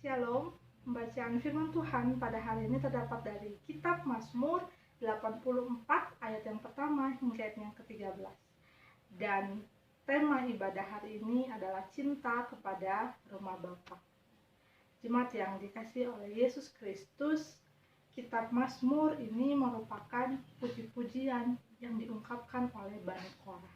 Shalom, pembacaan firman Tuhan pada hari ini terdapat dari kitab Mazmur 84 ayat yang pertama hingga ayat yang ke-13. Dan tema ibadah hari ini adalah cinta kepada rumah Bapa. Jemaat yang dikasihi oleh Yesus Kristus, kitab Mazmur ini merupakan puji-pujian yang diungkapkan oleh Bani Korah.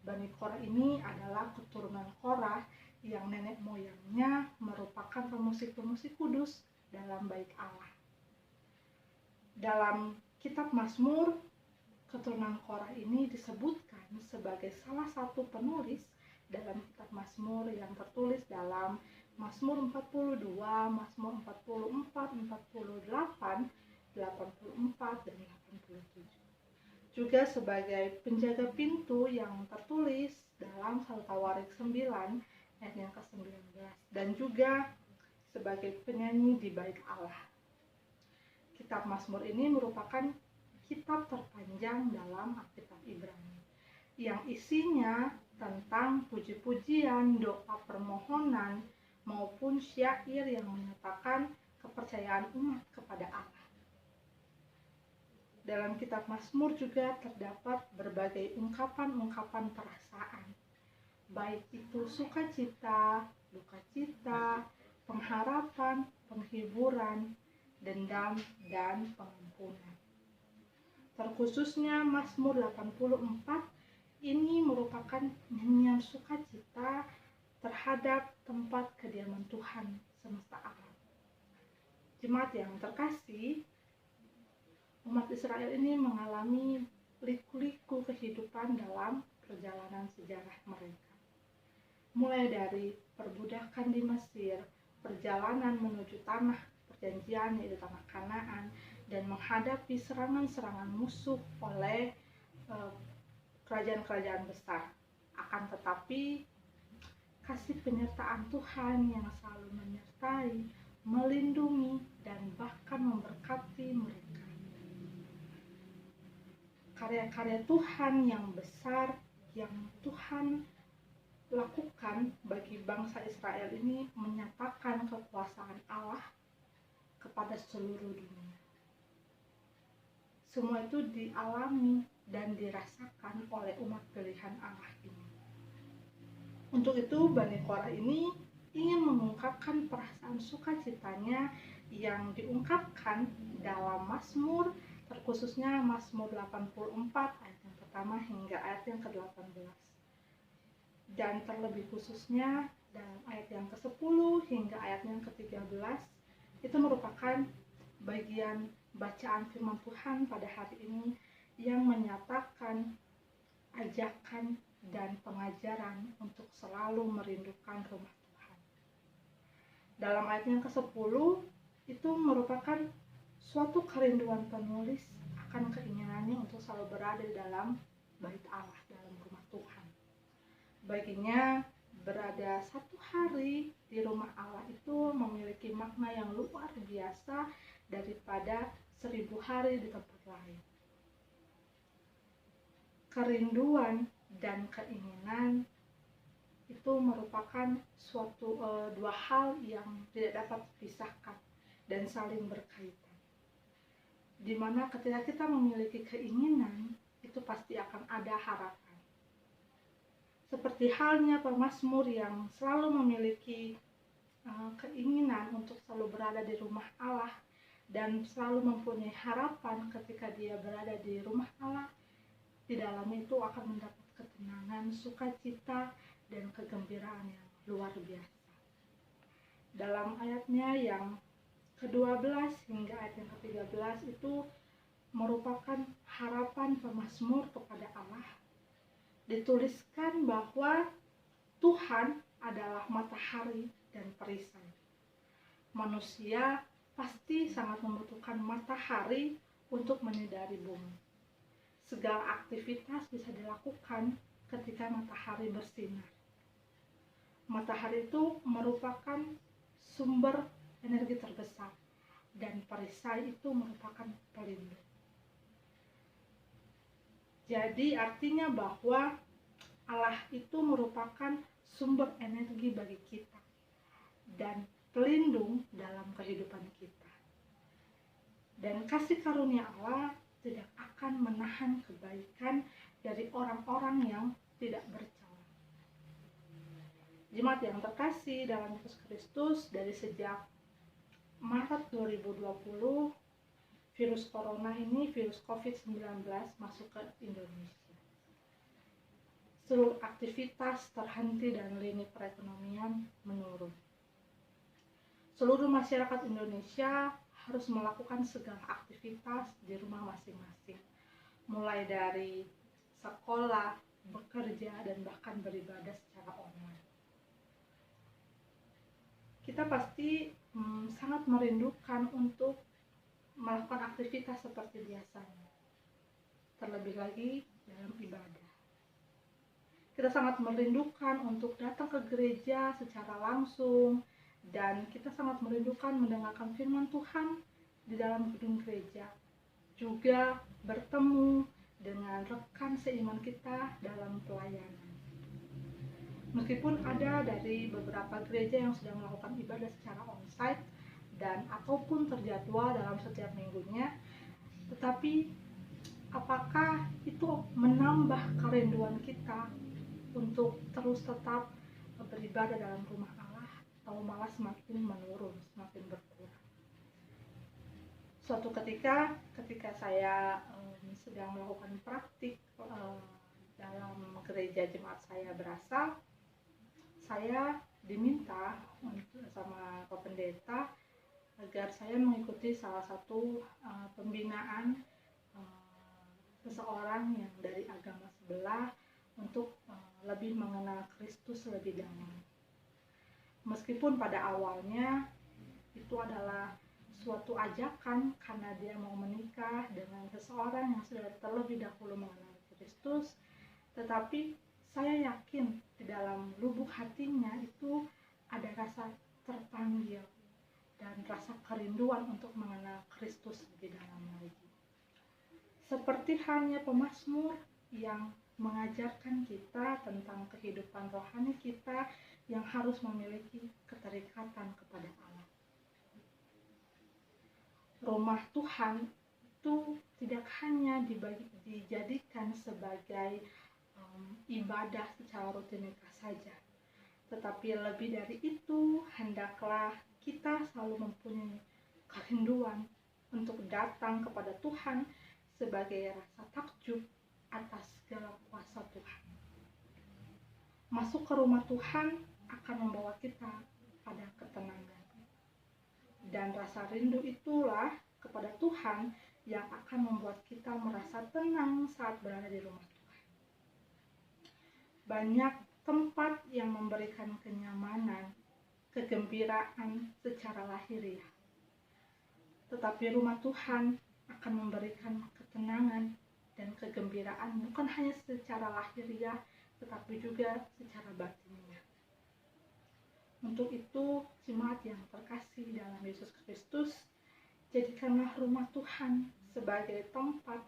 Bani Korah ini adalah keturunan Korah yang nenek moyangnya merupakan pemusik-pemusik kudus dalam bait Allah. Dalam kitab Mazmur, keturunan Korah ini disebutkan sebagai salah satu penulis dalam kitab Mazmur yang tertulis dalam Mazmur 42, Mazmur 44, 48, 84, dan 87. Juga sebagai penjaga pintu yang tertulis dalam 1 Tawarik 9 ayat yang ke-19, dan juga sebagai penyanyi di bait Allah. Kitab Mazmur ini merupakan kitab terpanjang dalam Alkitab Ibrani yang isinya tentang puji-pujian, doa permohonan maupun syair yang menyatakan kepercayaan umat kepada Allah. Dalam kitab Mazmur juga terdapat berbagai ungkapan-ungkapan perasaan, baik itu sukacita, dukacita, pengharapan, penghiburan, dendam, dan pengampunan. Terkhususnya Mazmur 84 ini merupakan nyanyian sukacita terhadap tempat kediaman Tuhan semesta alam. Jemaat yang terkasih, umat Israel ini mengalami liku-liku kehidupan dalam perjalanan sejarah mereka. Mulai dari perbudakan di Mesir, perjalanan menuju tanah perjanjian yaitu tanah Kanaan, dan menghadapi serangan-serangan musuh oleh kerajaan-kerajaan besar. Akan tetapi kasih penyertaan Tuhan yang selalu menyertai, melindungi, dan bahkan memberkati mereka. Karya-karya Tuhan yang besar yang Tuhan lakukan bagi bangsa Israel ini menyatakan kekuasaan Allah kepada seluruh dunia. Semua itu dialami dan dirasakan oleh umat pilihan Allah ini. Untuk itu Bani Korah ini ingin mengungkapkan perasaan sukacitanya yang diungkapkan dalam Mazmur, terkhususnya Mazmur 84 ayat yang pertama hingga ayat yang ke-18. Dan terlebih khususnya dalam ayat yang ke-10 hingga ayat yang ke-13 itu merupakan bagian bacaan firman Tuhan pada hari ini yang menyatakan ajakan dan pengajaran untuk selalu merindukan rumah Tuhan. Dalam ayat yang ke-10 itu merupakan suatu kerinduan penulis akan keinginannya untuk selalu berada dalam bait Allah, dalam rumah Tuhan. Baginya berada satu hari di rumah Allah itu memiliki makna yang luar biasa daripada 1000 hari di tempat lain. Kerinduan dan keinginan itu merupakan suatu dua hal yang tidak dapat dipisahkan dan saling berkaitan. Dimana ketika kita memiliki keinginan, itu pasti akan ada harapan. Seperti halnya pemazmur yang selalu memiliki keinginan untuk selalu berada di rumah Allah dan selalu mempunyai harapan ketika dia berada di rumah Allah, di dalamnya itu akan mendapat ketenangan, sukacita, dan kegembiraan yang luar biasa. Dalam ayatnya yang ke-12 hingga ayat yang ke-13 itu merupakan harapan pemazmur kepada Allah. Dituliskan bahwa Tuhan adalah matahari dan perisai. Manusia pasti sangat membutuhkan matahari untuk menyinari bumi. Segala aktivitas bisa dilakukan ketika matahari bersinar. Matahari itu merupakan sumber energi terbesar dan perisai itu merupakan pelindung. Jadi artinya bahwa Allah itu merupakan sumber energi bagi kita. Dan pelindung dalam kehidupan kita. Dan kasih karunia Allah tidak akan menahan kebaikan dari orang-orang yang tidak bercela. Jemaat yang terkasih dalam Yesus Kristus, dari sejak Maret 2020, virus corona ini, virus COVID-19 masuk ke Indonesia. Seluruh aktivitas terhenti dan lini perekonomian menurun. Seluruh masyarakat Indonesia harus melakukan segala aktivitas di rumah masing-masing, mulai dari sekolah, bekerja, dan bahkan beribadah secara online. Kita pasti sangat merindukan untuk melakukan aktivitas seperti biasanya, terlebih lagi dalam ibadah. Kita sangat merindukan untuk datang ke gereja secara langsung, dan kita sangat merindukan mendengarkan firman Tuhan di dalam gedung gereja, juga bertemu dengan rekan seiman kita dalam pelayanan. Meskipun ada dari beberapa gereja yang sedang melakukan ibadah secara onsite dan ataupun terjadwal dalam setiap minggunya, tetapi apakah itu menambah kerinduan kita untuk terus tetap beribadah dalam rumah Allah, atau malah semakin menurun, semakin berkurang? Suatu ketika saya sedang melakukan praktik dalam gereja jemaat saya berasal, saya diminta sama Pak Pendeta agar saya mengikuti salah satu pembinaan seseorang yang dari agama sebelah untuk lebih mengenal Kristus lebih dalam. Meskipun pada awalnya itu adalah suatu ajakan karena dia mau menikah dengan seseorang yang sudah terlebih dahulu mengenal Kristus, tetapi saya yakin di dalam lubuk hatinya itu ada rasa terpanggil dan rasa kerinduan untuk mengenal Kristus lebih dalam lagi. Seperti halnya pemazmur yang mengajarkan kita tentang kehidupan rohani kita yang harus memiliki keterikatan kepada Allah. Rumah Tuhan itu tidak hanya dijadikan sebagai ibadah secara rutinitas saja, tetapi lebih dari itu, hendaklah kita selalu mempunyai kerinduan untuk datang kepada Tuhan sebagai rasa takjub atas segala kuasa Tuhan. Masuk ke rumah Tuhan akan membawa kita pada ketenangan, dan rasa rindu itulah kepada Tuhan yang akan membuat kita merasa tenang saat berada di rumah Tuhan. Banyak tempat yang memberikan kenyamanan, kegembiraan secara lahiriah, tetapi rumah Tuhan akan memberikan ketenangan dan kegembiraan bukan hanya secara lahiriah, tetapi juga secara batinnya. Untuk itu, jemaat yang terkasih dalam Yesus Kristus, jadikanlah rumah Tuhan sebagai tempat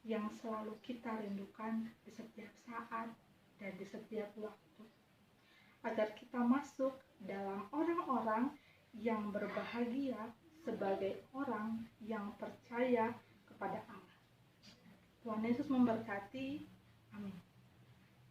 yang selalu kita rindukan di setiap saat dan di setiap waktu, agar kita masuk dalam orang-orang yang berbahagia sebagai orang yang percaya kepada Allah. Tuhan Yesus memberkati. Amin.